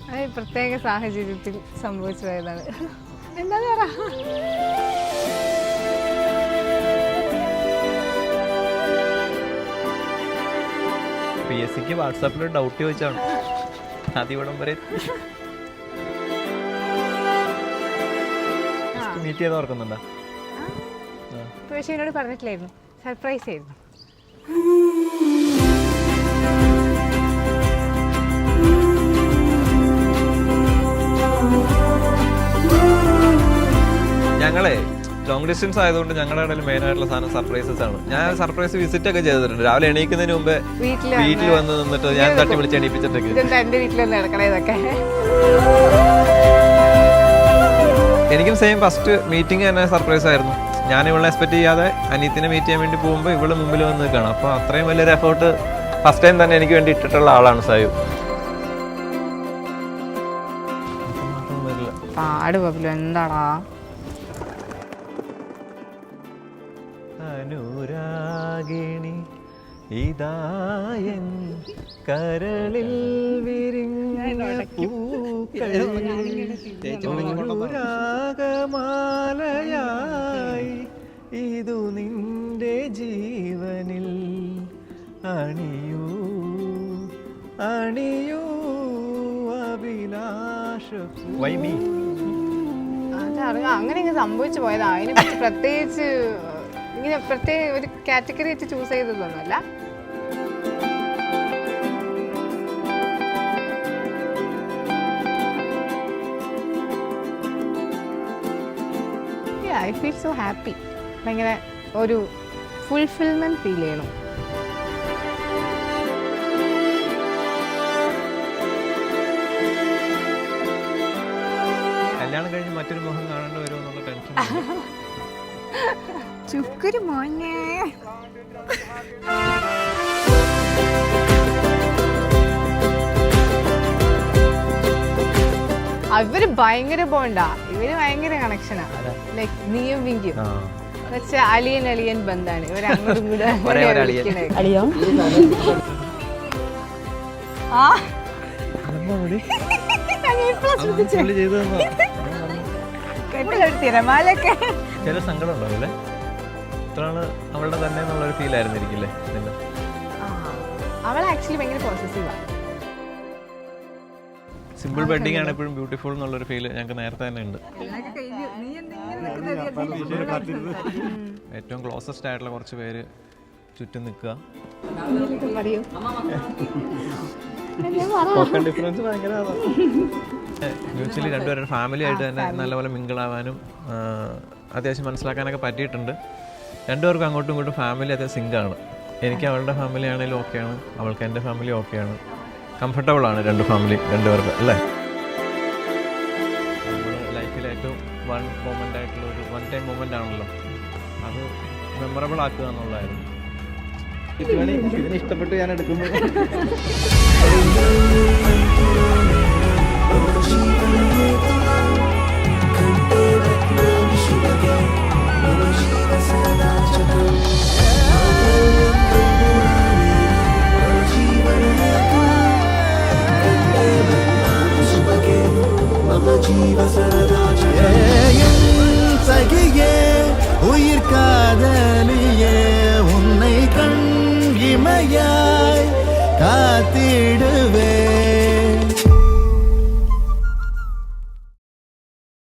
അത് പ്രത്യേക സാഹചര്യത്തിൽ സംഭവിച്ചു പോയതാണ്. എന്താ പറ PSCക്ക് വാട്സാപ്പിൽ ഡൗട്ട് ചോദിച്ചാണ് ആദ്യവിടം വരെ മീറ്റ് ചെയ്ത് ഓർക്കുന്നുണ്ടോ? പക്ഷേ എന്നോട് പറഞ്ഞിട്ടില്ലായിരുന്നു, സർപ്രൈസ് ആയിരുന്നു. ഞങ്ങളെ ലോങ് ഡിസ്റ്റൻസ് ആയതുകൊണ്ട് ഞങ്ങളുടെ ഇടയിൽ മെയിൻ ആയിട്ടുള്ള സാധനം സർപ്രൈസസ് ആണ്. ഞാൻ സർപ്രൈസ് വിസിറ്റ് ഒക്കെ ചെയ്തിട്ടുണ്ട്. രാവിലെ എണീക്കുന്നതിന് മുമ്പേ വീട്ടിൽ വന്ന് നിന്നിട്ട് ഞാൻ തട്ടി വിളിച്ച് എണീപ്പിച്ചിട്ടൊക്കെ. എന്റെ വീട്ടിൽ നടക്കണതൊക്കെ എനിക്കും സെയിം ഫസ്റ്റ് മീറ്റിംഗ് തന്നെ സർപ്രൈസ് ആയിരുന്നു. ഞാൻ ഇവളെ എക്സ്പെക്ട് ചെയ്യാതെ അനിയത്തിനെ മീറ്റ് ചെയ്യാൻ വേണ്ടി പോകുമ്പോൾ ഇവള് മുമ്പിൽ വന്ന് നിൽക്കണം. അപ്പോൾ അത്രയും വലിയൊരു എഫേർട്ട് ഫസ്റ്റ് ടൈം തന്നെ എനിക്ക് വേണ്ടി ഇട്ടിട്ടുള്ള ആളാണ് സായു. പാട് പബ്ലു എന്താടാ അനുരാഗിണി ഇതായൻ കരളിൽ വിരിഞ്ഞ പൂക്കൾ രാഗമാലയായി ഇതു നിന്റെ ജീവനിൽ അണിയൂ അണിയൂ അഭിലാഷ. അങ്ങനെ ഇങ്ങനെ സംഭവിച്ചു പോയതാ. അതിനെ പറ്റി പ്രത്യേകിച്ച് ഇങ്ങനെ പ്രത്യേക ഒരു കാറ്റഗറി വെച്ച് ചൂസ് ചെയ്തതൊന്നുമല്ല. I feel so happy. ഭയങ്കര ഒരു ഫുൾഫിൽമെന്റ് ഫീൽ ചെയ്യണം. കല്യാണം കഴിഞ്ഞ് മറ്റൊരു മുഖം കാണേണ്ടി വരുമോ എന്നുള്ള ടെൻഷൻ. ചുക്കൊരു മോനെ. ഇവര് ഭയങ്കര ബോണ്ടാ, ഇവര് ഭയങ്കര കണക്ഷനാ. ലൈക് നീയും വിങ്കും വെച്ചാൽ അളിയൻ ബന്ധാണ്. ഇവര് അങ്ങോട്ടും കൂടെ തിരമാലൊക്കെ. ചില സങ്കടം ഉണ്ടാവില്ലേ? ഇത്രയാണ് അവളുടെ തന്നെ എന്നുള്ളൊരു ഫീൽ ആയിരുന്നിരിക്കില്ലേ? അവൾ ആക്ച്വലി ഭയങ്കര പോസസീവാണ്. സിമ്പിൾ വെഡിങ് ആണ് എപ്പോഴും ബ്യൂട്ടിഫുൾ എന്നുള്ളൊരു ഫീല് ഞങ്ങൾക്ക് നേരത്തെ തന്നെ ഉണ്ട്. ഏറ്റവും ക്ലോസസ്റ്റ് ആയിട്ടുള്ള കുറച്ച് പേര് ചുറ്റും നിൽക്കുക. മ്യൂച്വലി രണ്ടുപേരുടെ ഫാമിലി ആയിട്ട് തന്നെ നല്ലപോലെ മിങ്കിളാവാനും അത്യാവശ്യം മനസ്സിലാക്കാനൊക്കെ പറ്റിയിട്ടുണ്ട്. രണ്ടുപേർക്കും അങ്ങോട്ടും ഇങ്ങോട്ടും ഫാമിലി അത്യാവശ്യം സിങ്കാണ്. എനിക്ക് അവളുടെ ഫാമിലി ആണെങ്കിലും ഓക്കെയാണ്, അവൾക്ക് എൻ്റെ ഫാമിലി ഓക്കെയാണ്. കംഫർട്ടബിൾ ആണ് രണ്ടുപേർക്ക് അല്ലേ? നമ്മുടെ ലൈഫിൽ ഏറ്റവും വൺ ടൈം മൊമെൻ്റ് ആണല്ലോ, അത് മെമ്മറബിൾ ആക്കുക എന്നുള്ളതായിരുന്നു. ഇതിന് ഇഷ്ടപ്പെട്ട് ഞാൻ എടുക്കുന്നു. உயிர் காதலியே உன்னை கண் இமையாய் காத்திடுவே.